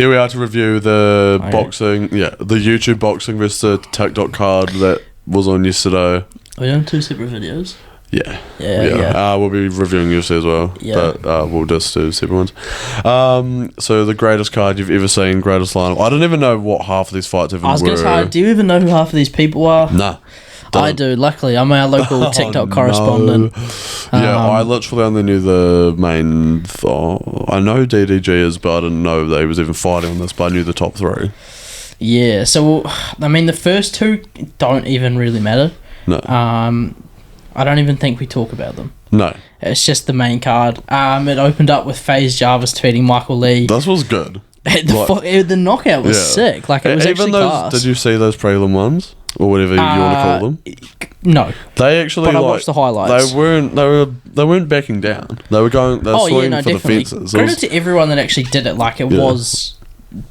Here we are to review the the YouTube boxing versus the TikTok card that was on yesterday. Are we doing 2 separate videos? Yeah. We'll be reviewing UFC as well, but we'll just do separate ones. So the greatest card you've ever seen, greatest lineup. I don't even know what half of these fights even were. I was going to say, do you even know who half of these people are? Nah. I do. Luckily, I'm our local TikTok correspondent. I literally only knew the main. I know DDG is, but I didn't know they was even fighting on this. But I knew the top 3. Yeah. So I mean, the first 2 don't even really matter. No. I don't even think we talk about them. No. It's just the main card. It opened up with FaZe Jarvis defeating Michael Lee. This was good. The knockout was sick. Like, it was actually class. Did you see those prelim ones? Or whatever you want to call them. No, they actually. But I watched the highlights. They weren't backing down. They were going. They were swinging for definitely. the fences. Credit to everyone that actually did it. Like, it was.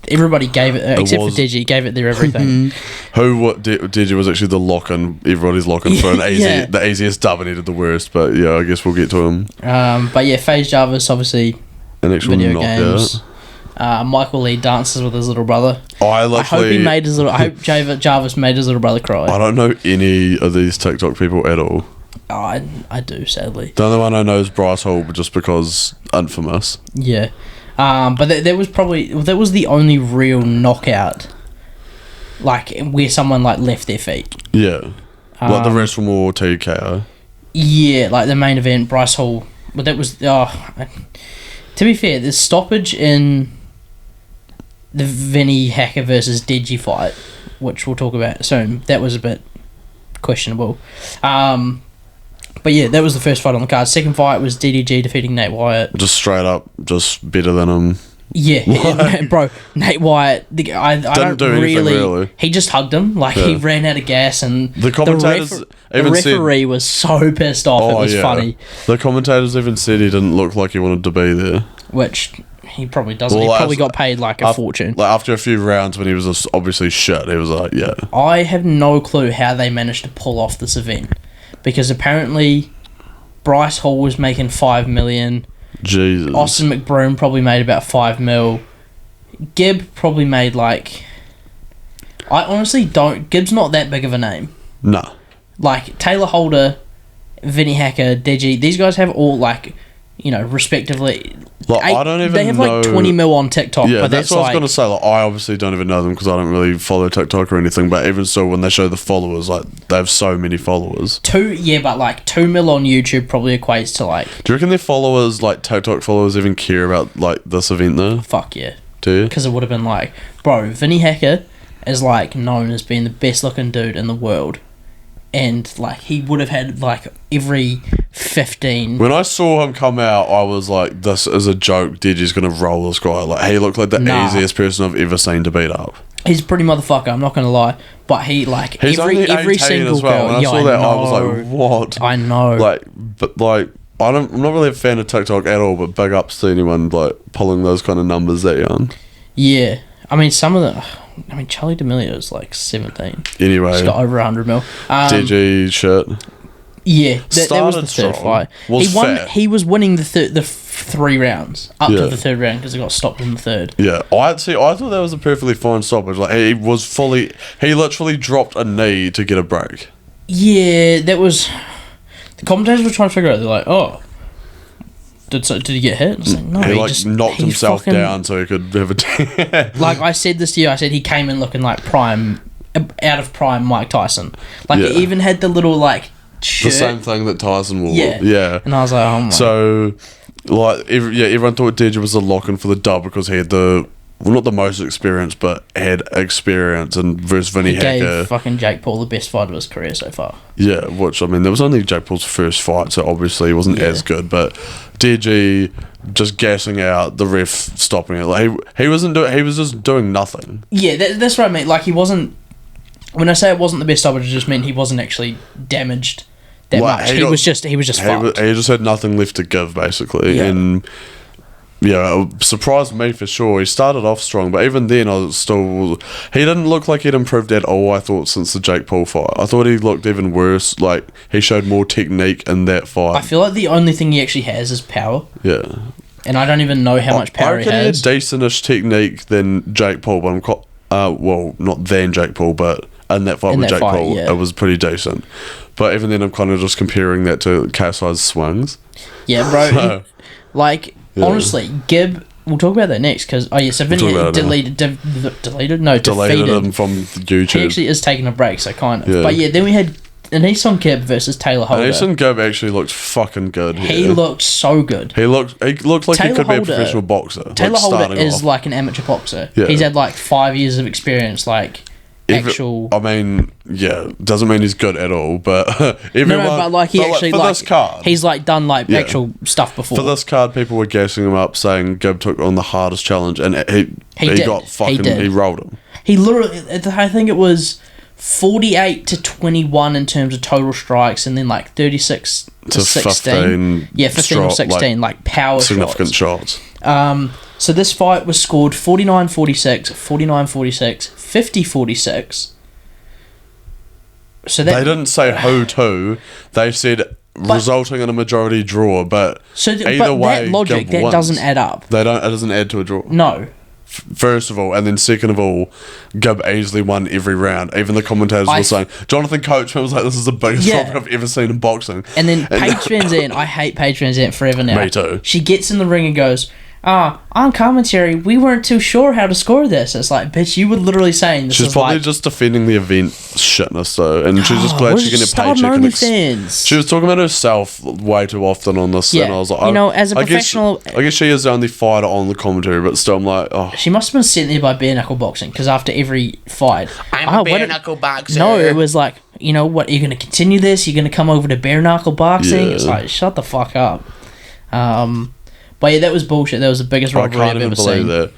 Everybody gave it, except for Digi, gave it their everything. Digi was actually the lock-in. Everybody's locking for the easiest dub, and he did the worst. But yeah, I guess we'll get to him. But yeah, FaZe Jarvis, obviously. An actual video knockout. Games. Michael Lee dances with his little brother. I hope Jarvis made his little brother cry. I don't know any of these TikTok people at all. Oh, I do, sadly. The only one I know is Bryce Hall, but just because infamous. Yeah. But that was the only real knockout, like, where someone like left their feet. Yeah. Like the rest were more TKO. Yeah, like the main event, Bryce Hall. But that was to be fair, the stoppage in the Vinny Hacker versus Deji fight, which we'll talk about soon, that was a bit questionable. But yeah, that was the first fight on the card. Second fight was DDG defeating Nate Wyatt. Just straight up, just better than him. Yeah, bro. Nate Wyatt, I don't really. He just hugged him, like he ran out of gas, and the commentators the referee was so pissed off. It was funny. The commentators even said he didn't look like he wanted to be there, which he probably doesn't. He probably got paid like a fortune. Like after a few rounds, when he was just obviously shit, he was like, yeah. I have no clue how they managed to pull off this event, because apparently Bryce Hall was making $5 million. Jesus. Austin McBroom probably made about $5 million. Gibb probably made like. I honestly don't. Gibb's not that big of a name. No. Like Taylor Holder, Vinny Hacker, Deji, these guys have all like, respectively. Like, I don't even know. They have like 20 mil on TikTok. Yeah, but that's what I was going to say. Like, I obviously don't even know them because I don't really follow TikTok or anything. But even so, when they show the followers, like they have so many followers. But like 2 mil on YouTube probably equates to like. Do you reckon their followers, like TikTok followers, even care about like this event though? Fuck yeah. Do you? Because it would have been like, bro, Vinny Hacker is like known as being the best looking dude in the world. And like he would have had like every 15. When I saw him come out, I was like, "This is a joke. Digi's gonna roll this guy." Like he looked like the easiest person I've ever seen to beat up. He's a pretty motherfucker. I'm not gonna lie, but he's every single as well. girl. When I saw that, I was like, "What?" I know. I'm not really a fan of TikTok at all. But big ups to anyone like pulling those kind of numbers that young. Yeah, I mean some of the. Charlie D'Amelio is like 17. Anyway, he's got over 100 mil. DG shit. Yeah, that was the third fight. He was winning the 3 rounds up to the third round because he got stopped in the third. Yeah, I thought that was a perfectly fine stoppage. Like he literally dropped a knee to get a break. Yeah, that was. The commentators were trying to figure out. They're like, oh. Did he get hit? Like, no, he knocked himself down so he could have a. Like I said this to you, I said he came in looking like out of prime Mike Tyson. Like he even had the little like shirt. The same thing that Tyson wore. Yeah. And I was like, oh my. So, like, everyone thought Deji was a lock-in for the dub because he had not the most experience, but had experience and versus Vinny Hacker. Gave fucking Jake Paul the best fight of his career so far. Yeah, which, I mean, there was only Jake Paul's first fight, so obviously he wasn't as good, but DG just gassing out, the ref stopping it. Like, he wasn't doing, he was just doing nothing. Yeah, that's what I mean. Like, he wasn't, when I say it wasn't the best stoppage, it just meant he wasn't actually damaged that much. He was just fucked. He just had nothing left to give, basically, and... Yeah, it surprised me for sure. He started off strong, but even then, he didn't look like he'd improved at all, I thought, since the Jake Paul fight. I thought he looked even worse. Like, he showed more technique in that fight. I feel like the only thing he actually has is power. Yeah. and I don't even know how much power he he had has. decentish technique than Jake Paul, but well, not than Jake Paul, but in that fight with Jake Paul, it was pretty decent. But even then, I'm kind of just comparing that to KSI's swings. Yeah, bro. So, honestly, Gibb. We'll talk about that next because so Vinny defeated him from YouTube. He actually is taking a break, so kind of. Yeah. But then we had Anisson Gibb versus Taylor Holder. Anisson Gibb actually looked fucking good. He looked so good. He looked like Taylor he could Holder, be a professional boxer. Taylor Holder is like an amateur boxer. Yeah. He's had like 5 years of experience, like actual. I mean, doesn't mean he's good at all, but but like he actually for this card, he's like done like actual stuff before. For this card, people were gassing him up, saying Gibb took on the hardest challenge, and he rolled him. He literally, I think it was 48 to 21 in terms of total strikes, and then like 36 to 16. 15 or 16, like power significant shots. So this fight was scored 49-46, 49-46, 50-46. So they didn't say who to. They said resulting in a majority draw, but either way, that logic that doesn't add up. It doesn't add to a draw. No. First of all, and then second of all, Gibb easily won every round. Even the commentators were saying, Jonathan Coachman was like, this is the biggest robbery I've ever seen in boxing. And then Paige Van Zandt, I hate Paige Van Zandt forever now. Me too. She gets in the ring and goes, on commentary, we weren't too sure how to score this. It's like, bitch, you were literally saying this. She's probably just defending the event shitness though, and she's just glad she can get paycheck. She was talking about herself way too often on this, and I was like, as a professional, I guess she is the only fighter on the commentary, but still, I'm like, she must have been sent there by bare knuckle boxing, because after every fight, I'm a bare knuckle boxer. No, it was like, what? You're gonna continue this? You're gonna come over to bare knuckle boxing? It's like, shut the fuck up. But that was bullshit. That was the biggest robbery I've ever seen. That.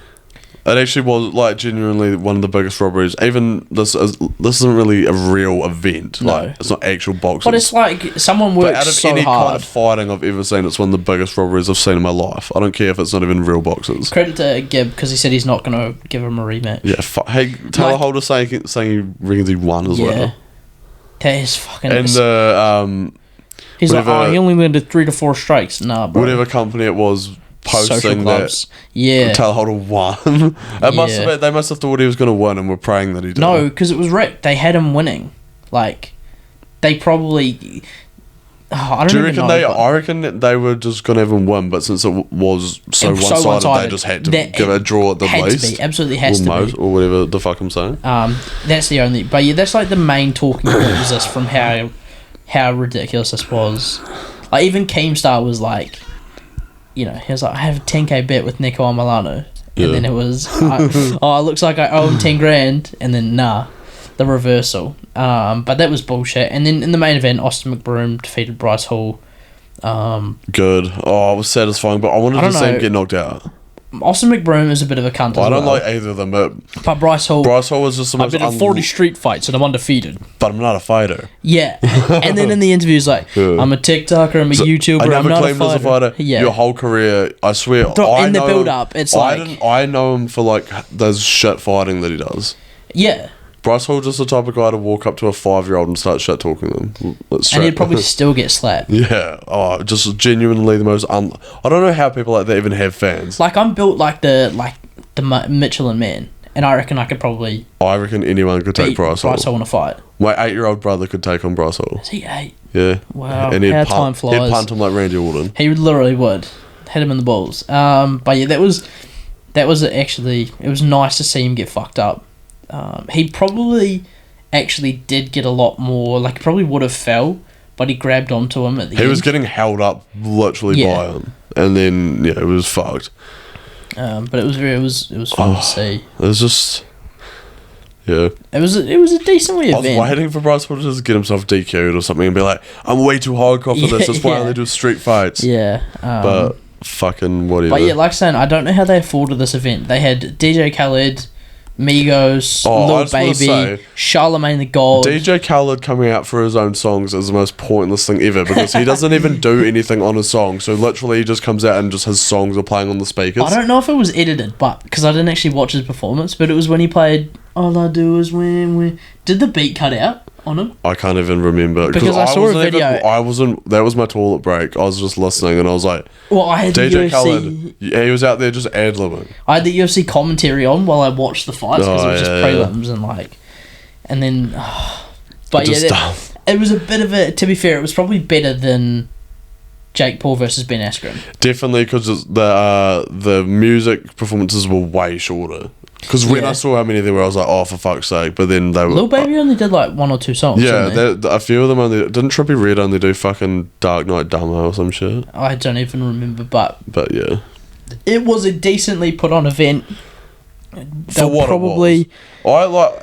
It actually was like genuinely one of the biggest robberies. Even this isn't really a real event. No. Like it's not actual boxing. But it's like someone works so hard. Out of any kind of fighting I've ever seen, it's one of the biggest robberies I've seen in my life. I don't care if it's not even real boxers. Credit to Gibb because he said he's not going to give him a rematch. Yeah. Hey, Taylor Holder saying he reckons he won as well. That is fucking. And he's like, he only landed 3 to 4 strikes. Nah, bro. Whatever company it was posting that Taylor Holder won. They must have thought he was going to win and were praying that he did. No, because it was rigged. They had him winning. Like, they probably. I don't even know. I reckon they were just going to have him win, but since it was so one-sided, they just had to give a draw at the least. To be. Absolutely has to be. Or whatever the fuck I'm saying. That's the only. But that's like the main talking point was this from how ridiculous this was. Like, even Keemstar was like, he was like, I have a 10k bet with Nico Milano. And then it was, it looks like I owe him 10 grand. And then, the reversal. But that was bullshit. And then in the main event, Austin McBroom defeated Bryce Hall. Good. It was satisfying, but I wanted to see him get knocked out. Austin McBroom is a bit of a cunt. I don't like either of them, but Bryce Hall was just the most. I've been in 40 street fights and I'm undefeated. But I'm not a fighter. Yeah, and then in the interview, he's like, I'm a TikToker, I'm a YouTuber, I'm not a fighter. Yeah. Your whole career, I swear. In the build up, it's I know him for like those shit fighting that he does. Yeah. Bryce Hall just the type of guy to walk up to a 5-year-old and start shit talking them. And he'd probably still get slapped. Yeah. Just genuinely the most. I don't know how people like that even have fans. Like, I'm built like the Michelin Man, and I reckon I could probably. I reckon anyone could take Bryce Hall in a fight. My 8-year-old brother could take on Bryce Hall. Is he 8? Yeah. Wow. And how time flies. He'd punt him like Randy Orton. He literally would. Hit him in the balls. But yeah, that was actually. It was nice to see him get fucked up. He probably actually did get a lot more. Like, he probably would have fell, but he grabbed onto him at the end. He was getting held up literally by him, and then it was fucked. But it was fun to see. It was just, it was a decent event. I was waiting for Bryce to just get himself DQ'd or something and be like, I'm way too hardcore for this. That's why I only do street fights. Yeah, but fucking whatever. But yeah, like I said, I don't know how they afforded this event. They had DJ Khaled, Migos, Lil Baby, Charlemagne the God. DJ Khaled coming out for his own songs is the most pointless thing ever because he doesn't even do anything on his song. So literally he just comes out and just his songs are playing on the speakers. I don't know if it was edited, but because I didn't actually watch his performance, but it was when he played All I Do Is Win. Did the beat cut out? on him? I can't even remember. Because I saw a wasn't video. I wasn't. That was my toilet break. I was just listening, and I was like, Well, I had the DJ UFC. Khaled. Yeah, he was out there just ad-libbing. I had the UFC commentary on while I watched the fights because it was just yeah. prelims and like, and then, but Just yeah, dumb. it was a bit of a. To be fair, it was probably better than Jake Paul versus Ben Askren. Definitely, because the music performances were way shorter. Because when Yeah. I saw how many there were, I was like, oh, for fuck's sake. But then they were... Lil Baby only did like 1 or 2 songs. Yeah, didn't they? a few of them only... Didn't Trippie Redd only do fucking Dark Knight Dama or some shit? I don't even remember, but But yeah. it was a decently put on event. For what it was.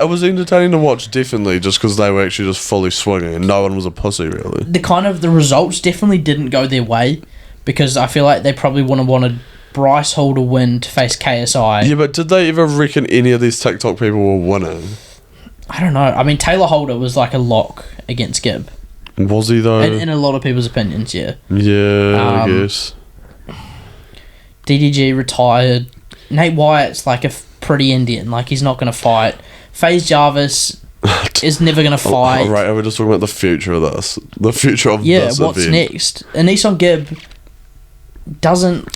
It was entertaining to watch, definitely, just because they were actually just fully swinging and no one was a pussy, really. The results definitely didn't go their way because I feel like they probably would have wanted Bryce Hall to win to face KSI. Yeah, but did they ever reckon any of these TikTok people were winning? I don't know. I mean, Taylor Holder was like a lock against Gibb. Was he, though? In a lot of people's opinions, yeah. Yeah, I guess. DDG retired. Nate Wyatt's like a pretty Indian. Like, he's not going to fight. FaZe Jarvis is never going to fight. Oh, right, we're just talking about the future of this. The future of this what's event. next? Anisson Gibb doesn't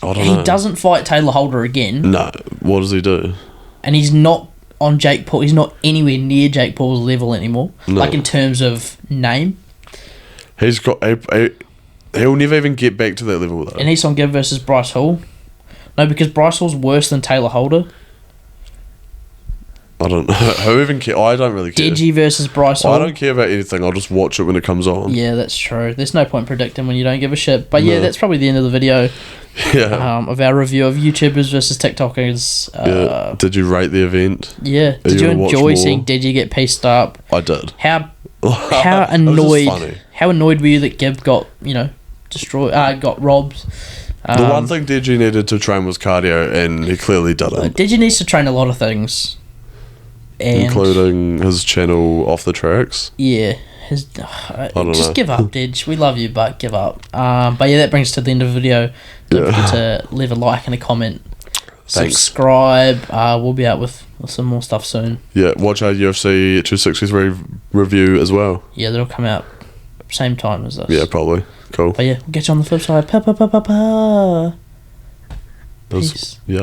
fight Taylor Holder again. No, what does he do? And he's not on Jake Paul. He's not anywhere near Jake Paul's level anymore. No. Like, in terms of name. He's got he'll never even get back to that level, though. Anisson Gibb versus Bryce Hall. No, because Bryce Hall's worse than Taylor Holder. I don't know. Who even care? I don't really care. Deji versus Bryce Hall. I don't care about anything. I'll just watch it when it comes on. Yeah, that's true. There's no point predicting when you don't give a shit. But yeah, that's probably the end of the video. Yeah. Of our review of YouTubers versus TikTokers. Yeah. Did you rate the event? Yeah. Did you enjoy seeing Deji get pieced up? I did. How It annoyed? was just funny. How annoyed were you that Gibb got destroyed? Got robbed. The one thing Deji needed to train was cardio, and he clearly didn't. Deji needs to train a lot of things. Including his channel Off the Tracks. Yeah. Just know. Give up, Didge. We love you, but give up. But yeah, that brings us to the end of the video. Don't forget to leave a like and a comment. Thanks. Subscribe. We'll be out with some more stuff soon. Yeah, watch our UFC 263 review as well. Yeah, that'll come out same time as us. Yeah, probably. Cool. But yeah, we'll get you on the flip side. Pa. Peace. Yeah.